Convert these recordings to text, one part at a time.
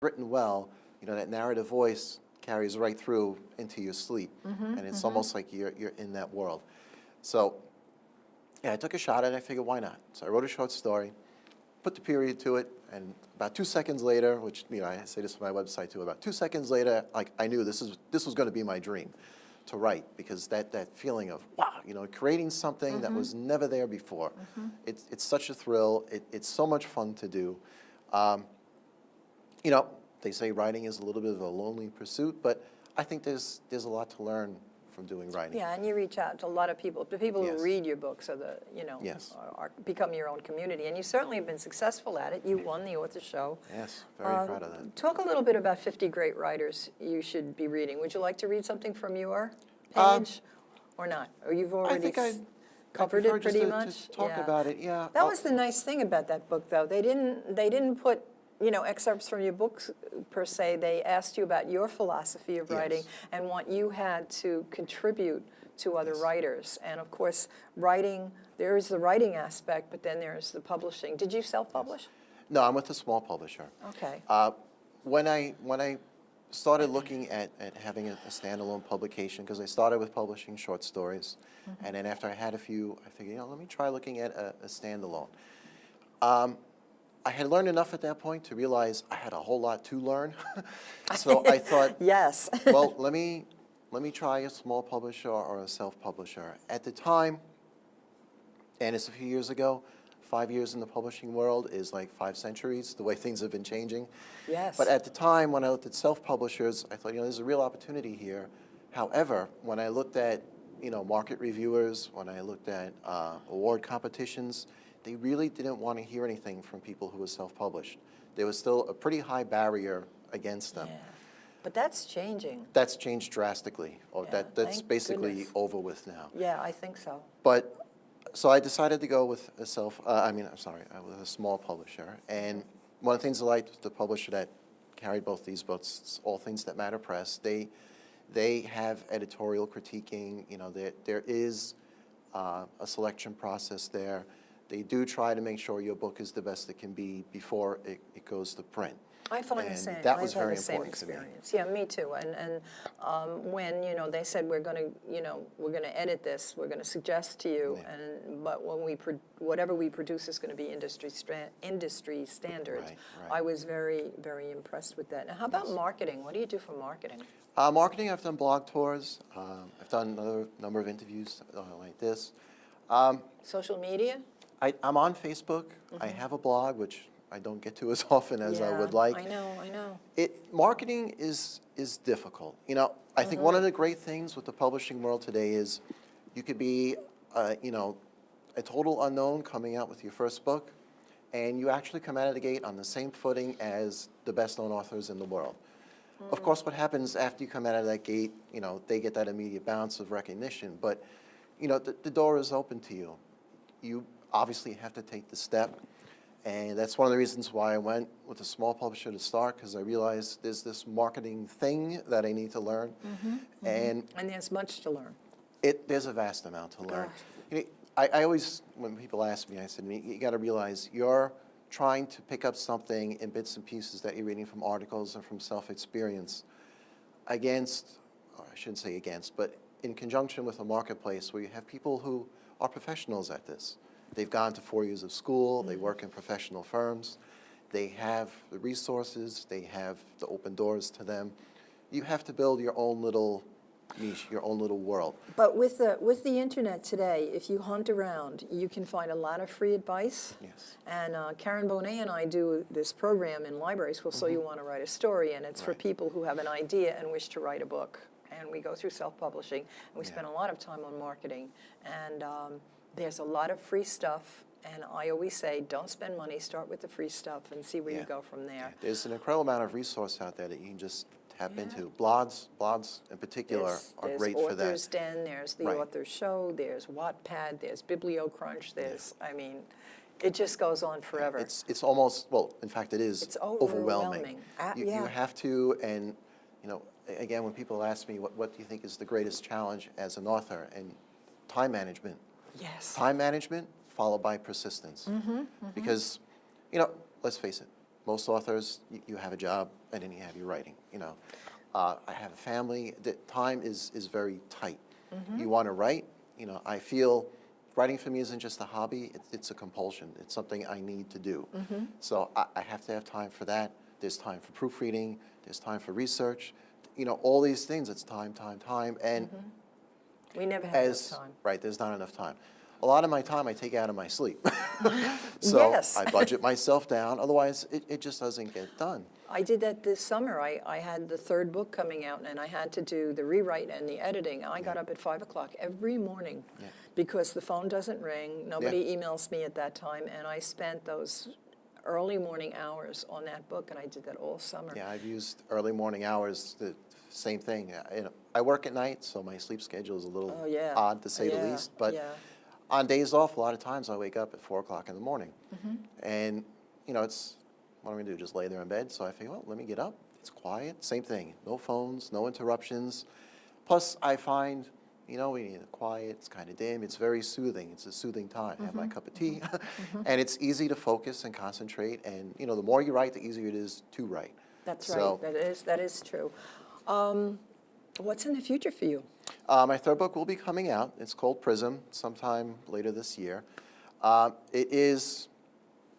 written well, that narrative voice carries right through into your sleep, and it's almost like you're in that world. So, yeah, I took a shot at it. I figured, why not? So I wrote a short story, put the period to it, and about 2 seconds later, which I say this on my website too. About 2 seconds later, like I knew this was going to be my dream, to write, because that feeling of wow, creating something that was never there before. It's such a thrill. It's so much fun to do. They say writing is a little bit of a lonely pursuit, but I think there's a lot to learn from doing writing. Yeah, and you reach out to a lot of people. The people Yes. who read your books are become your own community, and you certainly have been successful at it. You won the author show. Yes, very proud of that. Talk a little bit about 50 great writers you should be reading. Would you like to read something from your page, or not? Or you've already covered it pretty much? To talk about it, yeah. That was the nice thing about that book, though. They didn't put excerpts from your books per se. They asked you about your philosophy of writing and what you had to contribute to other writers. And of course, writing, there is the writing aspect, but then there's the publishing. Did you self-publish? No, I'm with a small publisher. Okay. When I started looking at having a standalone publication, because I started with publishing short stories, and then after I had a few, I figured, let me try looking at a standalone. I had learned enough at that point to realize I had a whole lot to learn. So I thought, yes. well, let me try a small publisher or a self-publisher. At the time, and it's a few years ago, 5 years in the publishing world is like 5 centuries, the way things have been changing. Yes. But at the time, when I looked at self-publishers, I thought, there's a real opportunity here. However, when I looked at, market reviewers, when I looked at award competitions, they really didn't want to hear anything from people who were self-published. There was still a pretty high barrier against them. Yeah. But that's changing. That's changed drastically. That's thank basically goodness. over with now. Yeah, I think so. But so I decided to go with a with a small publisher. And one of the things I liked, the publisher that carried both these books, it's All Things That Matter Press. They have editorial critiquing. There is a selection process there. They do try to make sure your book is the best it can be before it goes to print. I find the And same. that was I've had very the same important to me. experience. Yeah, me too. And when they said we're going to edit this, we're going to suggest to you, but when whatever we produce is going to be industry standard. Right. I was very, very impressed with that. Now, how about marketing? What do you do for marketing? Marketing, I've done blog tours. I've done another number of interviews like this. Social media? I'm on Facebook. I have a blog, which I don't get to as often as I would like. I know. Marketing is difficult. I think one of the great things with the publishing world today is you could be, a total unknown coming out with your first book, and you actually come out of the gate on the same footing as the best-known authors in the world. Of course, what happens after you come out of that gate, they get that immediate bounce of recognition, but, the door is open to you. You obviously have to take the step. And that's one of the reasons why I went with a small publisher to start, because I realized there's this marketing thing that I need to learn. And there's much to learn. There's a vast amount to learn. I always, when people ask me, I said, you got to realize you're trying to pick up something in bits and pieces that you're reading from articles and from self-experience against, or I shouldn't say against, but in conjunction with a marketplace where you have people who are professionals at this. They've gone to 4 years of school, they work in professional firms, they have the resources, they have the open doors to them. You have to build your own little niche, your own little world. But with the internet today, if you hunt around, you can find a lot of free advice. Yes. And Karen Bonet and I do this program in libraries called So You Want to Write a Story, and it's for people who have an idea and wish to write a book. And we go through self-publishing, and we spend a lot of time on marketing. And there's a lot of free stuff, and I always say, don't spend money, start with the free stuff and see where you go from there. There's an incredible amount of resource out there that you can just tap into. Blogs in particular are great for that. There's Author's Den, there's the Author's Show, there's Wattpad, there's BiblioCrunch, there's, it just goes on forever. It's almost, well, in fact, it is it's overwhelming. You have to, and again, when people ask me, what do you think is the greatest challenge as an author? And time management. Yes. Time management followed by persistence. Because, let's face it, most authors, you have a job and then you have your writing, you know. I have a family, the time is very tight. You want to write, you know, I feel writing for me isn't just a hobby, it's a compulsion. It's something I need to do. So I have to have time for that. There's time for proofreading, there's time for research, you know, all these things, it's time, and We never have enough time. right, there's not enough time. A lot of my time I take out of my sleep. So Yes. I budget myself down, otherwise it just doesn't get done. I did that this summer. I had the third book coming out, and I had to do the rewrite and the editing. I got up at 5 o'clock every morning because the phone doesn't ring, nobody emails me at that time, and I spent those early morning hours on that book, and I did that all summer. Yeah, I've used early morning hours, the same thing. You know, I work at night, so my sleep schedule is a little odd, to say the least. But on days off, a lot of times I wake up at 4 o'clock in the morning. And, you know, it's, what am I going to do, just lay there in bed? So I think, well, let me get up. It's quiet. Same thing. No phones, no interruptions. Plus, I find, you know, we need it quiet. It's kind of dim. It's very soothing. It's a soothing time. I have my cup of tea. And it's easy to focus and concentrate. And, you know, the more you write, the easier it is to write. That's So, right. That is true. What's in the future for you? My third book will be coming out. It's called Prism, sometime later this year. It is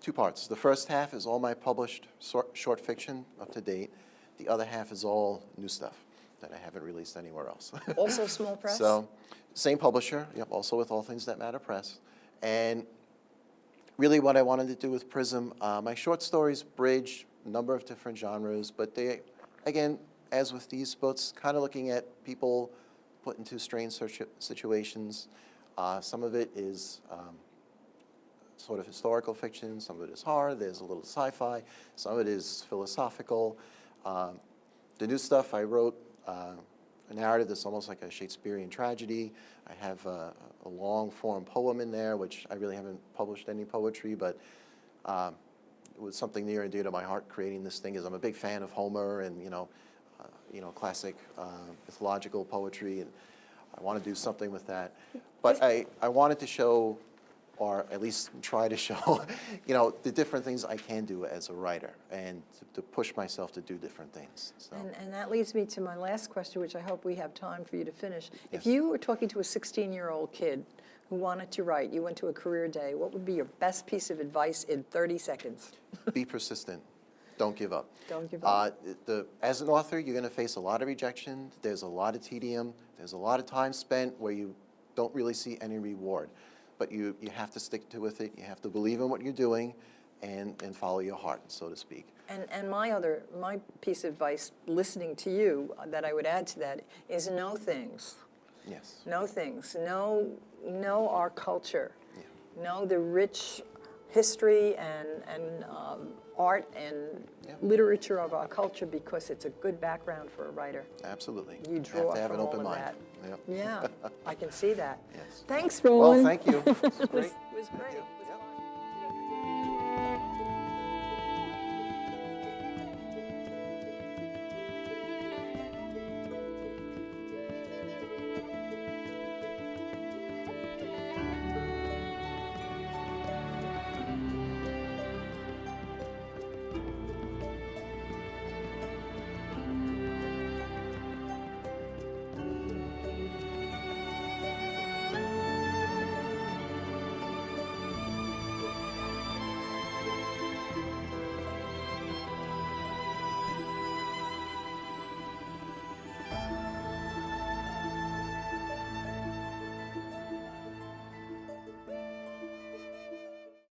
2 parts. The first half is all my published short fiction up to date. The other half is all new stuff that I haven't released anywhere else. Also small press? So, same publisher, yep, also with All Things That Matter Press. And really what I wanted to do with Prism, my short stories bridge a number of different genres, but they, again, as with these books, kind of looking at people put into strange situations. Some of it is sort of historical fiction, some of it is horror, there's a little sci-fi, some of it is philosophical. The new stuff I wrote, a narrative that's almost like a Shakespearean tragedy. I have a long-form poem in there, which I really haven't published any poetry, but it was something near and dear to my heart creating this thing, as I'm a big fan of Homer and, you know, classic mythological poetry, and I want to do something with that. But I wanted to show, or at least try to show, you know, the different things I can do as a writer, and to push myself to do different things. So. And that leads me to my last question, which I hope we have time for you to finish. Yes. If you were talking to a 16-year-old kid who wanted to write, you went to a career day, what would be your best piece of advice in 30 seconds? Be persistent. Don't give up. Don't give up. As an author, you're going to face a lot of rejection. There's a lot of tedium. There's a lot of time spent where you don't really see any reward. But you have to stick with it. You have to believe in what you're doing and follow your heart, so to speak. And my piece of advice, listening to you, that I would add to that, is know things. Yes. Know things. Know our culture. Yeah. Know the rich history and art and literature of our culture, because it's a good background for a writer. Absolutely. You draw have to have from an open all of mind. that. Yep. Yeah, I can see that. Yes. Thanks, Rolland. Well, thank you. It was great. It was great.